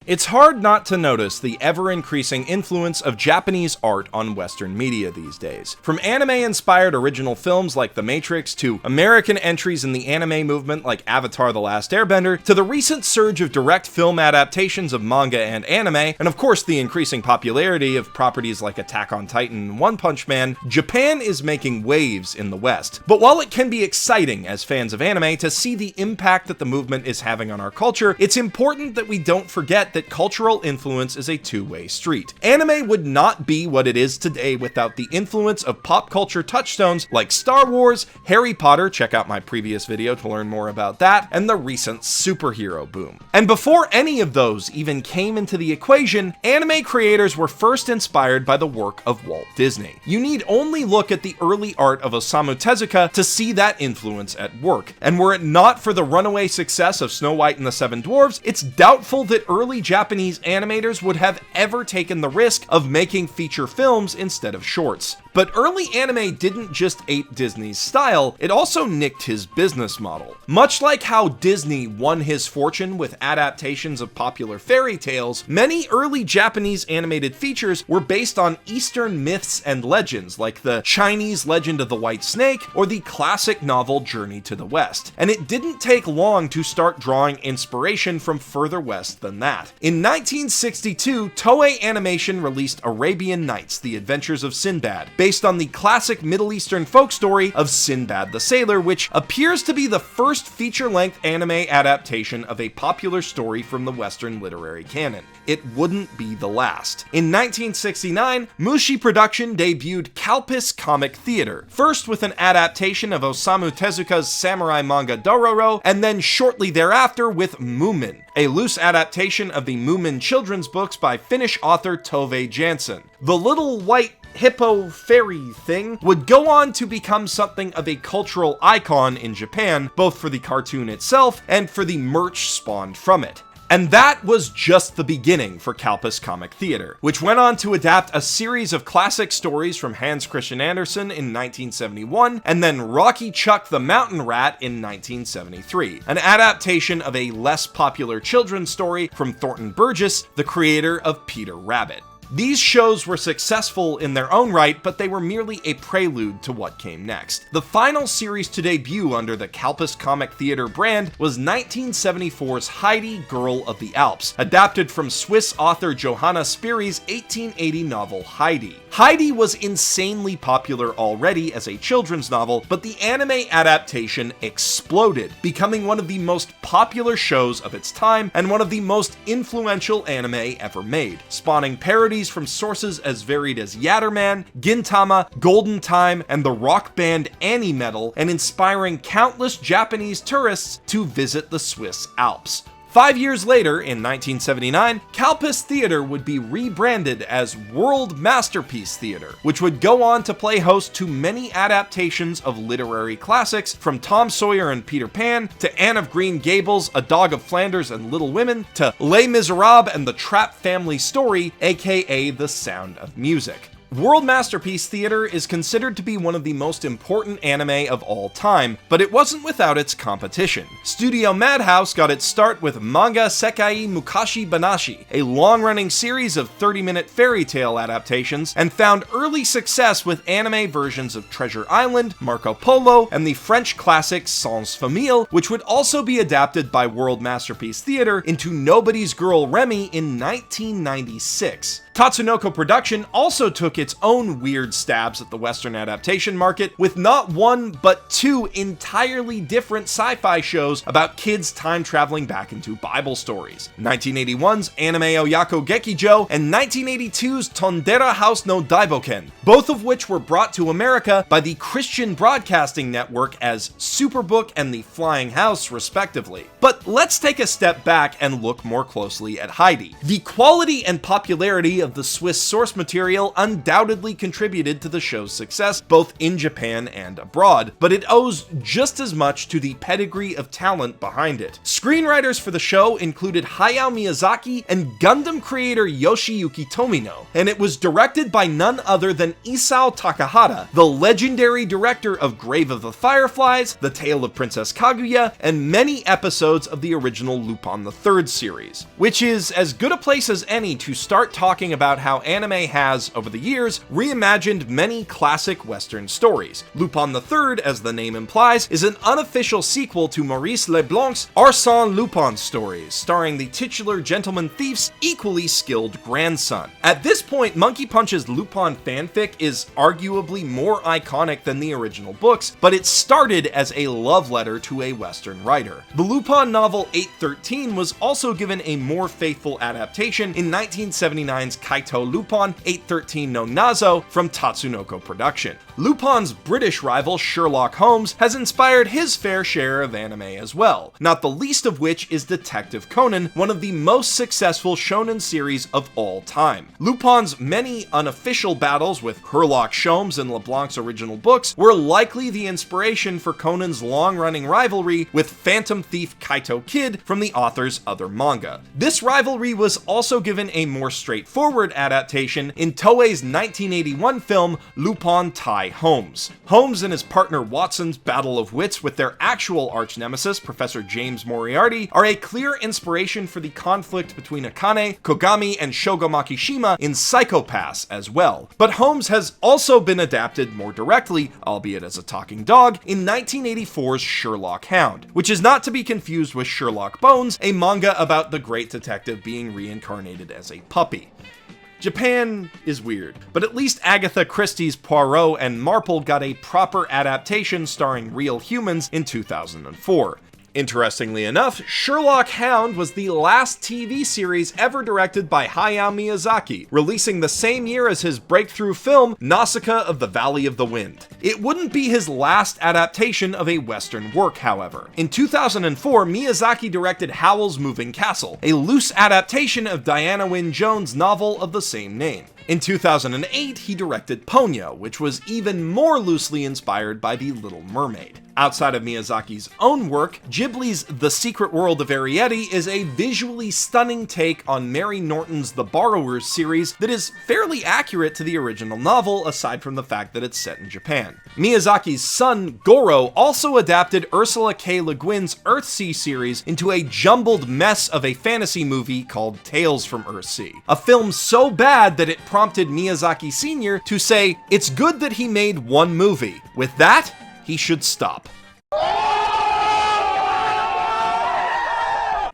It's hard not to notice the ever-increasing influence of Japanese art on Western media these days. From anime-inspired original films like The Matrix, to American entries in the anime movement like Avatar: The Last Airbender, to the recent surge of direct film adaptations of manga and anime, and of course the increasing popularity of properties like Attack on Titan and One Punch Man, Japan is making waves in the West. But while it can be exciting as fans of anime to see the impact that the movement is having on our culture, it's important that we don't forget that cultural influence is a two-way street. Anime would not be what it is today without the influence of pop culture touchstones like Star Wars, Harry Potter, check out my previous video to learn more about that, and the recent superhero boom. And before any of those even came into the equation, anime creators were first inspired by the work of Walt Disney. You need only look at the early art of Osamu Tezuka to see that influence at work. And were it not for the runaway success of Snow White and the Seven Dwarfs, it's doubtful that early Japanese animators would have ever taken the risk of making feature films instead of shorts. But early anime didn't just ape Disney's style, it also nicked his business model. Much like how Disney won his fortune with adaptations of popular fairy tales, many early Japanese animated features were based on Eastern myths and legends, like the Chinese Legend of the White Snake or the classic novel Journey to the West. And it didn't take long to start drawing inspiration from further west than that. In 1962, Toei Animation released Arabian Nights: The Adventures of Sinbad, based on the classic Middle Eastern folk story of Sinbad the Sailor, which appears to be the first feature-length anime adaptation of a popular story from the Western literary canon. It wouldn't be the last. In 1969, Mushi Production debuted Calpis Comic Theater, first with an adaptation of Osamu Tezuka's samurai manga Dororo, and then shortly thereafter with Moomin, a loose adaptation of the Moomin children's books by Finnish author Tove Jansson. The little white hippo fairy thing would go on to become something of a cultural icon in Japan, both for the cartoon itself and for the merch spawned from it. And that was just the beginning for Calpis Comic Theater, which went on to adapt a series of classic stories from Hans Christian Andersen in 1971, and then Rocky Chuck the Mountain Rat in 1973, an adaptation of a less popular children's story from Thornton Burgess, the creator of Peter Rabbit. These shows were successful in their own right, but they were merely a prelude to what came next. The final series to debut under the Calpis Comic Theater brand was 1974's Heidi, Girl of the Alps, adapted from Swiss author Johanna Spyri's 1880 novel Heidi. Heidi was insanely popular already as a children's novel, but the anime adaptation exploded, becoming one of the most popular shows of its time and one of the most influential anime ever made, spawning parodies from sources as varied as Yatterman, Gintama, Golden Time, and the rock band Annie Metal, and inspiring countless Japanese tourists to visit the Swiss Alps. 5 years later, in 1979, Calpis Theater would be rebranded as World Masterpiece Theater, which would go on to play host to many adaptations of literary classics, from Tom Sawyer and Peter Pan, to Anne of Green Gables, A Dog of Flanders and Little Women, to Les Miserables and the Trapp Family Story, aka The Sound of Music. World Masterpiece Theater is considered to be one of the most important anime of all time, but it wasn't without its competition. Studio Madhouse got its start with Manga Sekai Mukashi Banashi, a long-running series of 30-minute fairy tale adaptations, and found early success with anime versions of Treasure Island, Marco Polo, and the French classic Sans Famille, which would also be adapted by World Masterpiece Theater into Nobody's Girl Remy in 1996. Tatsunoko Production also took its own weird stabs at the Western adaptation market, with not one but two entirely different sci-fi shows about kids time traveling back into Bible stories: 1981's Anime Oyako Gekijo and 1982's Tondera House no Daiboken, both of which were brought to America by the Christian Broadcasting Network as Superbook and The Flying House, respectively. But let's take a step back and look more closely at Heidi. The quality and popularity of the Swiss source material undoubtedly undoubtedly contributed to the show's success both in Japan and abroad, but it owes just as much to the pedigree of talent behind it. Screenwriters for the show included Hayao Miyazaki and Gundam creator Yoshiyuki Tomino, and it was directed by none other than Isao Takahata, the legendary director of Grave of the Fireflies, The Tale of Princess Kaguya, and many episodes of the original Lupin III series, which is as good a place as any to start talking about how anime has, over the years, reimagined many classic Western stories. Lupin III, as the name implies, is an unofficial sequel to Maurice Leblanc's Arsène Lupin stories, starring the titular gentleman thief's equally skilled grandson. At this point, Monkey Punch's Lupin fanfic is arguably more iconic than the original books, but it started as a love letter to a Western writer. The Lupin novel 813 was also given a more faithful adaptation in 1979's Kaito Lupin 813 no Nazo from Tatsunoko Production. Lupin's British rival Sherlock Holmes has inspired his fair share of anime as well, not the least of which is Detective Conan, one of the most successful shonen series of all time. Lupin's many unofficial battles with Sherlock Holmes in LeBlanc's original books were likely the inspiration for Conan's long-running rivalry with Phantom Thief Kaito Kid from the author's other manga. This rivalry was also given a more straightforward adaptation in Toei's 1981 film Lupin Tai Holmes. Holmes and his partner Watson's battle of wits with their actual arch-nemesis, Professor James Moriarty, are a clear inspiration for the conflict between Akane, Kogami, and Shogo Makishima in Psycho Pass as well. But Holmes has also been adapted more directly, albeit as a talking dog, in 1984's Sherlock Hound, which is not to be confused with Sherlock Bones, a manga about the great detective being reincarnated as a puppy. Japan is weird, but at least Agatha Christie's Poirot and Marple got a proper adaptation starring real humans in 2004. Interestingly enough, Sherlock Hound was the last TV series ever directed by Hayao Miyazaki, releasing the same year as his breakthrough film, Nausicaa of the Valley of the Wind. It wouldn't be his last adaptation of a Western work, however. In 2004, Miyazaki directed Howl's Moving Castle, a loose adaptation of Diana Wynne Jones' novel of the same name. In 2008, he directed Ponyo, which was even more loosely inspired by The Little Mermaid. Outside of Miyazaki's own work, Ghibli's The Secret World of Arrietty is a visually stunning take on Mary Norton's The Borrowers series that is fairly accurate to the original novel, aside from the fact that it's set in Japan. Miyazaki's son, Goro, also adapted Ursula K. Le Guin's Earthsea series into a jumbled mess of a fantasy movie called Tales from Earthsea, a film so bad that it prompted Miyazaki Sr. to say, "It's good that he made one movie. With that, he should stop."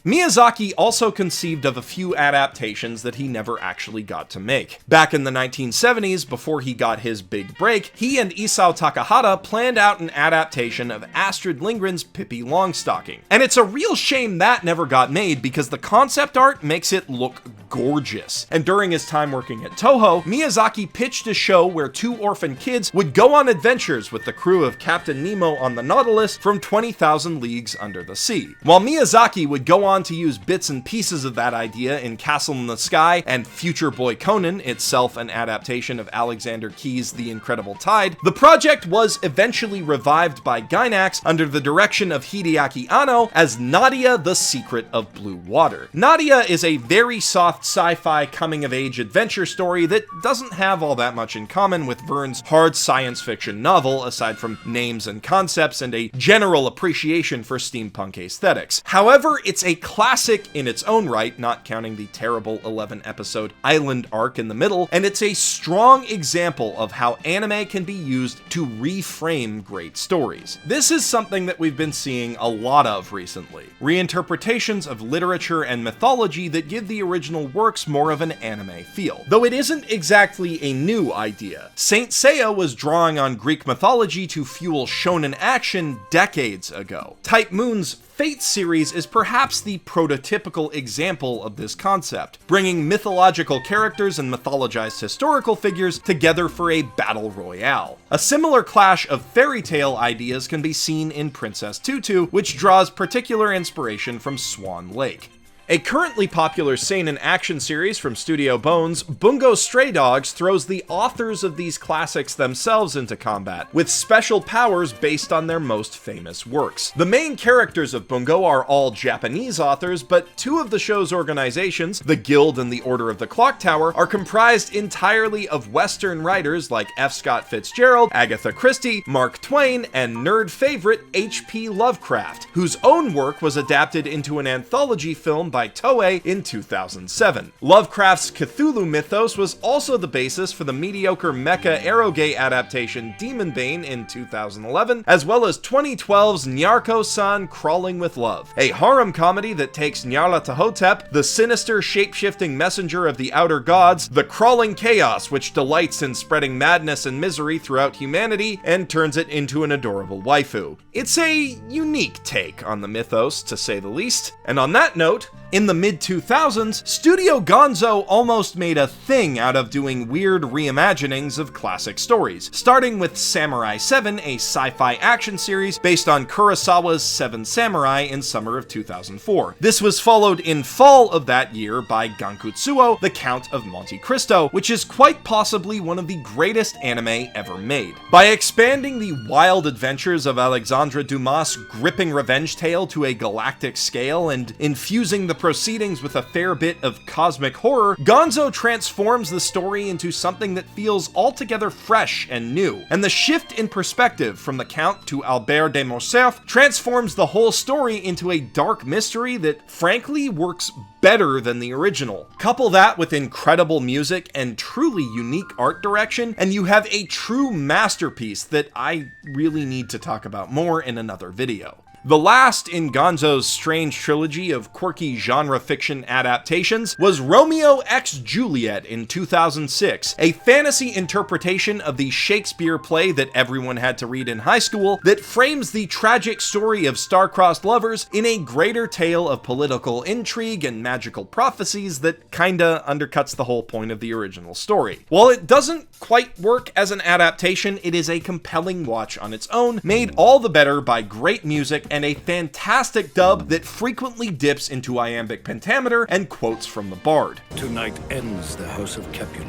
Miyazaki also conceived of a few adaptations that he never actually got to make. Back in the 1970s, before he got his big break, he and Isao Takahata planned out an adaptation of Astrid Lindgren's Pippi Longstocking. And it's a real shame that never got made because the concept art makes it look gorgeous. And during his time working at Toho, Miyazaki pitched a show where two orphan kids would go on adventures with the crew of Captain Nemo on the Nautilus from 20,000 Leagues Under the Sea. While Miyazaki would go on to use bits and pieces of that idea in Castle in the Sky and Future Boy Conan, itself an adaptation of Alexander Keyes' The Incredible Tide, the project was eventually revived by Gainax under the direction of Hideaki Anno as Nadia the Secret of Blue Water. Nadia is a very soft sci-fi coming-of-age adventure story that doesn't have all that much in common with Verne's hard science fiction novel, aside from names and concepts and a general appreciation for steampunk aesthetics. However, it's a classic in its own right, not counting the terrible 11-episode Island arc in the middle, and it's a strong example of how anime can be used to reframe great stories. This is something that we've been seeing a lot of recently. Reinterpretations of literature and mythology that give the original works more of an anime feel. Though it isn't exactly a new idea. Saint Seiya was drawing on Greek mythology to fuel shonen action decades ago. Type Moon's Fate series is perhaps the prototypical example of this concept, bringing mythological characters and mythologized historical figures together for a battle royale. A similar clash of fairy tale ideas can be seen in Princess Tutu, which draws particular inspiration from Swan Lake. A currently popular seinen action series from Studio Bones, Bungo Stray Dogs throws the authors of these classics themselves into combat, with special powers based on their most famous works. The main characters of Bungo are all Japanese authors, but two of the show's organizations, the Guild and the Order of the Clock Tower, are comprised entirely of Western writers like F. Scott Fitzgerald, Agatha Christie, Mark Twain, and nerd favorite H.P. Lovecraft, whose own work was adapted into an anthology film by Toei in 2007. Lovecraft's Cthulhu mythos was also the basis for the mediocre mecha eroge adaptation Demon Bane in 2011, as well as 2012's Nyarko-san Crawling with Love, a harem comedy that takes Nyarlathotep, the sinister shape-shifting messenger of the outer gods, the crawling chaos which delights in spreading madness and misery throughout humanity, and turns it into an adorable waifu. It's a unique take on the mythos, to say the least, and on that note, in the mid-2000s, Studio Gonzo almost made a thing out of doing weird reimaginings of classic stories, starting with Samurai 7, a sci-fi action series based on Kurosawa's Seven Samurai in summer of 2004. This was followed in fall of that year by Gankutsuo, the Count of Monte Cristo, which is quite possibly one of the greatest anime ever made. By expanding the wild adventures of Alexandre Dumas' gripping revenge tale to a galactic scale and infusing the proceedings with a fair bit of cosmic horror, Gonzo transforms the story into something that feels altogether fresh and new. And the shift in perspective from the Count to Albert de Morcerf transforms the whole story into a dark mystery that frankly works better than the original. Couple that with incredible music and truly unique art direction, and you have a true masterpiece that I really need to talk about more in another video. The last in Gonzo's strange trilogy of quirky genre fiction adaptations was Romeo x Juliet in 2006, a fantasy interpretation of the Shakespeare play that everyone had to read in high school that frames the tragic story of star-crossed lovers in a greater tale of political intrigue and magical prophecies that kinda undercuts the whole point of the original story. While it doesn't quite work as an adaptation, it is a compelling watch on its own, made all the better by great music and a fantastic dub that frequently dips into iambic pentameter and quotes from the bard. Tonight ends the House of Capulet.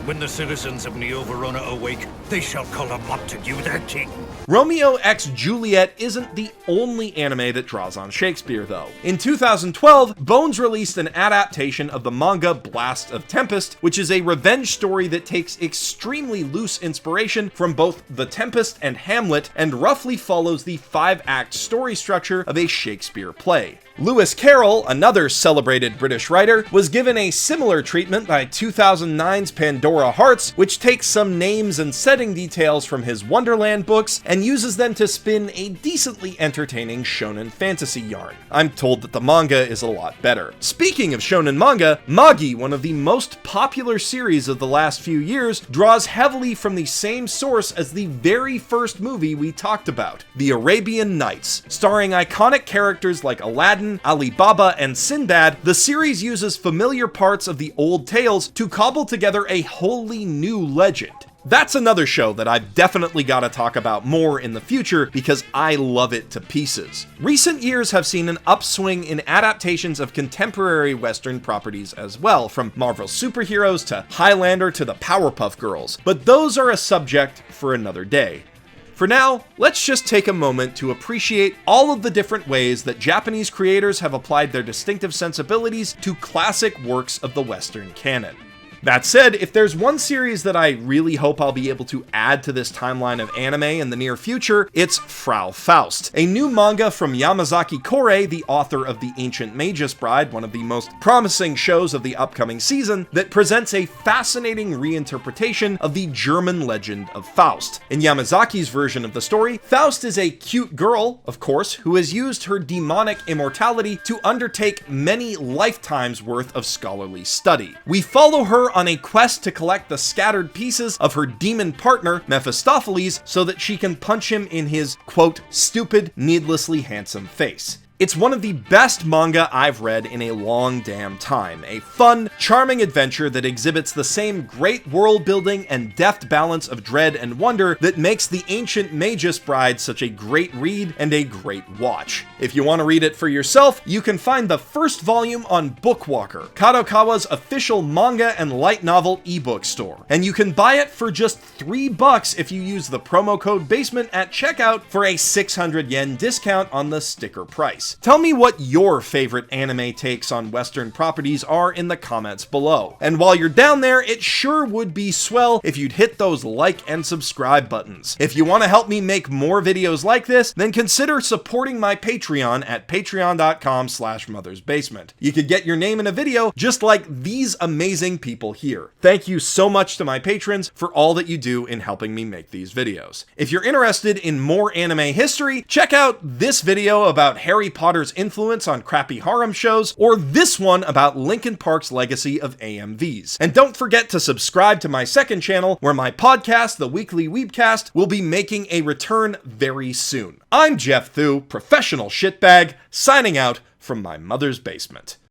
When the citizens of Neo-Verona awake, they shall call upon to you their king. Romeo x Juliet isn't the only anime that draws on Shakespeare, though. In 2012, Bones released an adaptation of the manga Blast of Tempest, which is a revenge story that takes extremely loose inspiration from both The Tempest and Hamlet, and roughly follows the 5-act story structure of a Shakespeare play. Lewis Carroll, another celebrated British writer, was given a similar treatment by 2009's Pandora Hearts, which takes some names and setting details from his Wonderland books and uses them to spin a decently entertaining shonen fantasy yarn. I'm told that the manga is a lot better. Speaking of shonen manga, Magi, one of the most popular series of the last few years, draws heavily from the same source as the very first movie we talked about, The Arabian Nights. Starring iconic characters like Aladdin, Ali Baba, and Sinbad, the series uses familiar parts of the old tales to cobble together a wholly new legend. That's another show that I've definitely got to talk about more in the future because I love it to pieces. Recent years have seen an upswing in adaptations of contemporary Western properties as well, from Marvel superheroes to Highlander to the Powerpuff Girls, but those are a subject for another day. For now, let's just take a moment to appreciate all of the different ways that Japanese creators have applied their distinctive sensibilities to classic works of the Western canon. That said, if there's one series that I really hope I'll be able to add to this timeline of anime in the near future, it's Frau Faust, a new manga from Yamazaki Kore, the author of The Ancient Magus Bride, one of the most promising shows of the upcoming season, that presents a fascinating reinterpretation of the German legend of Faust. In Yamazaki's version of the story, Faust is a cute girl, of course, who has used her demonic immortality to undertake many lifetimes worth of scholarly study. We follow her on a quest to collect the scattered pieces of her demon partner, Mephistopheles, so that she can punch him in his, quote, stupid, needlessly handsome face. It's one of the best manga I've read in a long damn time. A fun, charming adventure that exhibits the same great world building and deft balance of dread and wonder that makes The Ancient Magus Bride such a great read and a great watch. If you want to read it for yourself, you can find the first volume on Bookwalker, Kadokawa's official manga and light novel ebook store. And you can buy it for just $3 if you use the promo code BASEMENT at checkout for a 600 yen discount on the sticker price. Tell me what your favorite anime takes on Western properties are in the comments below. And while you're down there, it sure would be swell if you'd hit those like and subscribe buttons. If you want to help me make more videos like this, then consider supporting my Patreon at patreon.com/mothersbasement. You could get your name in a video just like these amazing people here. Thank you so much to my patrons for all that you do in helping me make these videos. If you're interested in more anime history, check out this video about Harry Potter's influence on crappy harem shows, or this one about Linkin Park's legacy of AMVs. And don't forget to subscribe to my second channel, where my podcast, The Weekly Weebcast, will be making a return very soon. I'm Geoff Thew, professional shitbag, signing out from my mother's basement.